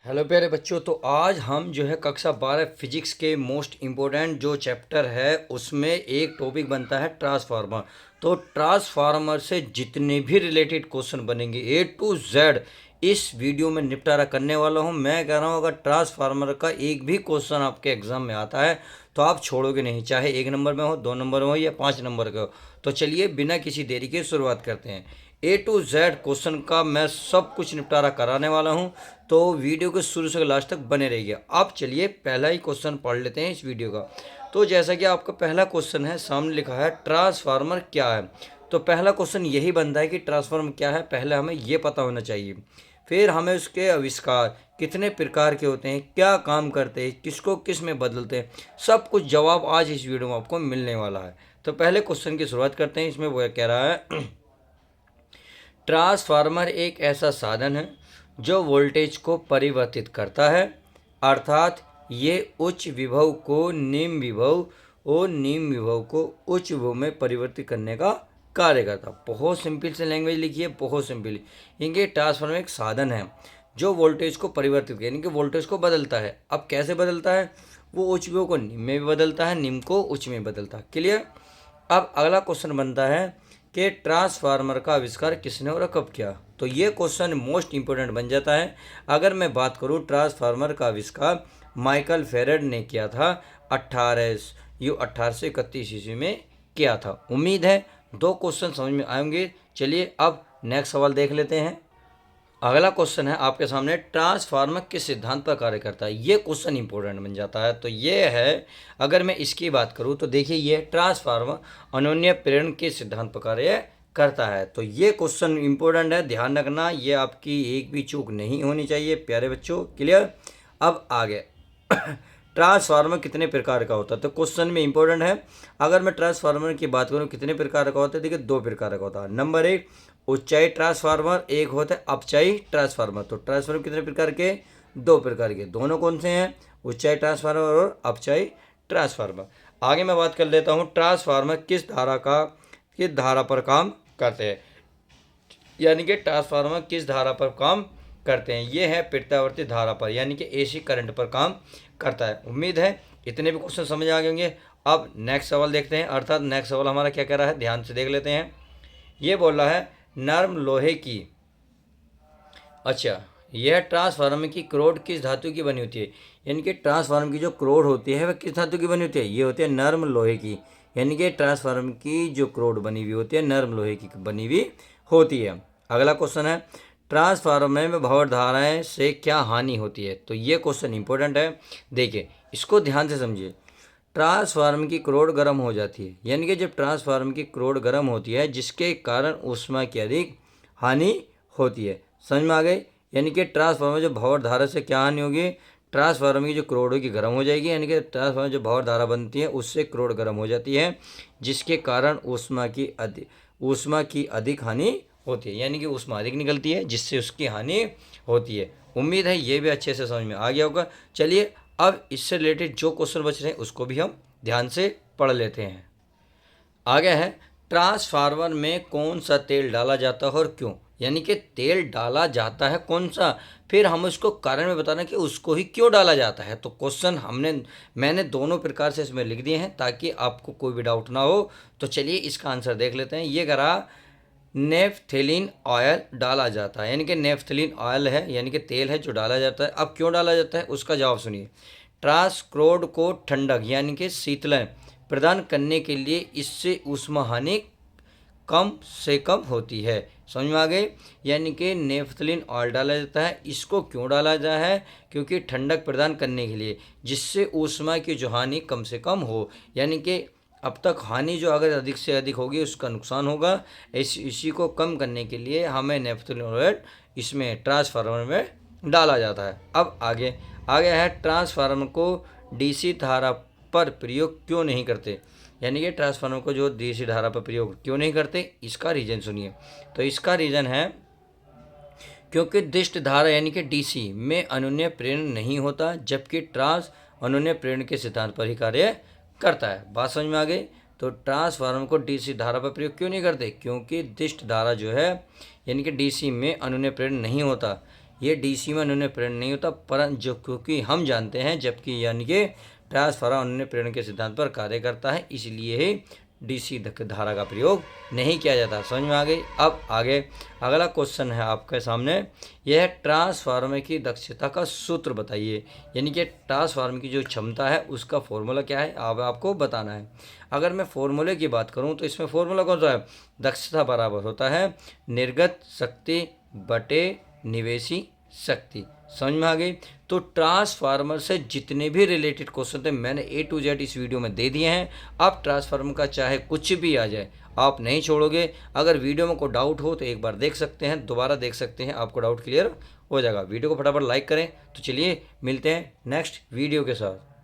Hello प्यारे बच्चों। तो आज हम जो है कक्षा 12 फिजिक्स के मोस्ट इम्पोर्टेंट जो चैप्टर है उसमें एक टॉपिक बनता है ट्रांसफार्मर। तो ट्रांसफार्मर से जितने भी रिलेटेड क्वेश्चन बनेंगे ए टू जेड इस वीडियो में निपटारा करने वाला हूं। मैं कह रहा हूं अगर ट्रांसफार्मर का एक भी क्वेश्चन आपके एग्जाम में आता है तो आप छोड़ोगे नहीं, चाहे 1 नंबर में हो, 2 नंबर में हो या 5 नंबर का हो। तो चलिए बिना किसी देरी के शुरुआत करते हैं। ए टू जेड क्वेश्चन का मैं सब कुछ निपटारा कराने वाला हूं, तो वीडियो के शुरू से लास्ट तक बने रहिए। अब चलिए पहला ही क्वेश्चन पढ़ लेते हैं इस वीडियो का। तो जैसा कि आपका पहला क्वेश्चन है, सामने लिखा है ट्रांसफार्मर क्या है। तो पहला क्वेश्चन यही बनता है कि ट्रांसफार्मर क्या है, पहले हमें ये पता होना चाहिए। फिर हमें उसके आविष्कार कितने प्रकार के होते हैं, क्या काम करते हैं, किसको किस में बदलते हैं, सब कुछ जवाब आज इस वीडियो में आपको मिलने वाला है। तो पहले क्वेश्चन की शुरुआत करते हैं। इसमें वो कह रहा है ट्रांसफार्मर एक ऐसा साधन है जो वोल्टेज को परिवर्तित करता है, अर्थात ये उच्च विभव को निम्न विभव और निम्न विभव को उच्च विभव में परिवर्तित करने का कार्य करता। बहुत सिंपल से लैंग्वेज लिखी है, बहुत सिंपल। इनके ट्रांसफार्मर एक साधन है जो वोल्टेज को परिवर्तित यानी कि वोल्टेज को बदलता है। अब कैसे बदलता है? वो उच्च विभव को निम्न में बदलता है, निम्न को उच्च में बदलता है। क्लियर? अब अगला क्वेश्चन बनता है कि ट्रांसफार्मर का आविष्कार किसने और कब किया। तो ये क्वेश्चन मोस्ट इंपोर्टेंट बन जाता है। अगर मैं बात करूँ, ट्रांसफार्मर का आविष्कार माइकल फेरेड ने किया था 1831 ईस्वी में किया था। उम्मीद है 2 क्वेश्चन समझ में आएंगे। चलिए अब नेक्स्ट सवाल देख लेते हैं। अगला क्वेश्चन है आपके सामने, ट्रांसफार्मर किस सिद्धांत पर कार्य करता है। ये क्वेश्चन इंपॉर्टेंट बन जाता है। तो ये है, अगर मैं इसकी बात करूँ तो देखिए, ये ट्रांसफार्मर अनन्य प्रेरण के सिद्धांत पर कार्य करता है। तो ये क्वेश्चन इंपॉर्टेंट है, ध्यान रखना, ये आपकी एक भी चूक नहीं होनी चाहिए प्यारे बच्चों। क्लियर? अब आगे ट्रांसफार्मर कितने प्रकार का होता है। तो क्वेश्चन में इंपॉर्टेंट है। अगर मैं ट्रांसफार्मर की बात करूँ कितने प्रकार का होता है, देखिए 2 प्रकार का होता है। नंबर 1 उच्चाई ट्रांसफार्मर, एक होता है अपचाई ट्रांसफार्मर। तो ट्रांसफार्मर कितने प्रकार के? 2 प्रकार के। दोनों कौन से हैं? उच्चाई ट्रांसफार्मर और अपचाई ट्रांसफार्मर। आगे मैं बात कर लेता हूँ, ट्रांसफार्मर किस धारा पर काम करते हैं, यानी कि ट्रांसफार्मर किस धारा पर काम करते हैं। ये है प्रत्यावर्ती धारा पर, यानी कि एसी करंट पर काम करता है। उम्मीद है इतने भी क्वेश्चन समझ आ गए होंगे। अब नेक्स्ट सवाल देखते हैं, अर्थात नेक्स्ट सवाल हमारा क्या कह रहा है, ध्यान से देख लेते हैं। ये बोल रहा है नर्म लोहे की, अच्छा, यह ट्रांसफार्मर की क्रोड किस धातु की बनी होती है। यानी कि ट्रांसफार्मर की जो क्रोड होती है वह किस धातु की बनी होती है। ये होती है नर्म लोहे की, यानी कि ट्रांसफार्मर की जो क्रोड बनी हुई होती है नर्म लोहे की बनी हुई होती है। अगला क्वेश्चन है, ट्रांसफार्मर में भंवर धाराएं से क्या हानि होती है। तो ये क्वेश्चन इंपॉर्टेंट है, देखिए इसको ध्यान से समझिए। ट्रांसफार्मर की क्रोड गर्म हो जाती है, यानी कि जब ट्रांसफार्मर की क्रोड गर्म होती है जिसके कारण ऊष्मा की अधिक हानि होती है। समझ में आ गई? यानी कि ट्रांसफार्मर जो भंवर धारा से क्या हानि होगी, ट्रांसफार्मर की जो क्रोड होगी गर्म हो जाएगी, यानी कि ट्रांसफार्मर जो भंवर धारा बनती है उससे क्रोड गर्म हो जाती है जिसके कारण ऊष्मा की अधिक हानि होती है, यानी कि ऊष्मा अधिक निकलती है जिससे उसकी हानि होती है। उम्मीद है ये भी अच्छे से समझ में आ गया होगा। चलिए अब इससे रिलेटेड जो क्वेश्चन बच रहे हैं उसको भी हम ध्यान से पढ़ लेते हैं। आगे है, ट्रांसफार्मर में कौन सा तेल डाला जाता है और क्यों। यानी कि तेल डाला जाता है कौन सा, फिर हम उसको कारण में बताना कि उसको ही क्यों डाला जाता है। तो क्वेश्चन मैंने दोनों प्रकार से इसमें लिख दिए हैं ताकि आपको कोई भी डाउट ना हो। तो चलिए इसका आंसर देख लेते हैं। ये करा नेफ्थलीन ऑयल डाला जाता है, यानी कि नेफ्थलीन ऑयल है, यानी कि तेल है जो डाला जाता है। अब क्यों डाला जाता है उसका जवाब सुनिए। ट्रांसक्रोड को ठंडक यानी कि शीतलन प्रदान करने के लिए इससे ऊष्मा हानि कम से कम होती है। समझ में आ गई? यानी कि नेफ्थलीन ऑयल डाला जाता है। इसको क्यों डाला जाता है? क्योंकि ठंडक प्रदान करने के लिए, जिससे ऊष्मा की जो हानि कम से कम हो, यानी कि अब तक हानि जो अगर अधिक से अधिक होगी उसका नुकसान होगा। इसी को कम करने के लिए हमें नेफ्थलीन ऑयल इसमें ट्रांसफार्मर में डाला जाता है। अब आगे है, ट्रांसफार्मर को डीसी धारा पर प्रयोग क्यों नहीं करते। यानी कि ट्रांसफार्मर को जो डीसी धारा पर प्रयोग क्यों नहीं करते, इसका रीज़न सुनिए। तो इसका रीज़न है क्योंकि दिष्ट धारा यानी कि डीसी में अनन्य प्रेरण नहीं होता, जबकि ट्रांस अनन्य प्रेरण के सिद्धांत पर ही कार्य करता है। बात समझ में आ गई? तो ट्रांसफार्मर को डीसी धारा पर प्रयोग क्यों नहीं करते, क्योंकि दिष्ट धारा जो है यानी कि डीसी में अनन्य प्रेरण नहीं होता, ये डीसी में अन्योन्य प्रेरण नहीं होता, पर जो क्योंकि हम जानते हैं जबकि यानी कि ट्रांसफार्मर अन्योन्य प्रेरण के सिद्धांत पर कार्य करता है, इसलिए ही डीसी धारा का प्रयोग नहीं किया जाता। समझ में आ गई। अब आगे अगला क्वेश्चन है आपके सामने, यह है ट्रांसफार्मर की दक्षता का सूत्र बताइए। यानी कि ट्रांसफार्मर की जो क्षमता है उसका फॉर्मूला क्या है अब आपको बताना है। अगर मैं फॉर्मूले की बात करूं तो इसमें फॉर्मूला कौन सा है, दक्षता बराबर होता है निर्गत शक्ति बटे निवेशी शक्ति। समझ में आ गई। तो ट्रांसफार्मर से जितने भी रिलेटेड क्वेश्चन थे मैंने A to Z इस वीडियो में दे दिए हैं। अब ट्रांसफार्मर का चाहे कुछ भी आ जाए आप नहीं छोड़ोगे। अगर वीडियो में कोई डाउट हो तो एक बार देख सकते हैं, दोबारा देख सकते हैं, आपको डाउट क्लियर हो जाएगा। वीडियो को फटाफट लाइक करें। तो चलिए मिलते हैं नेक्स्ट वीडियो के साथ।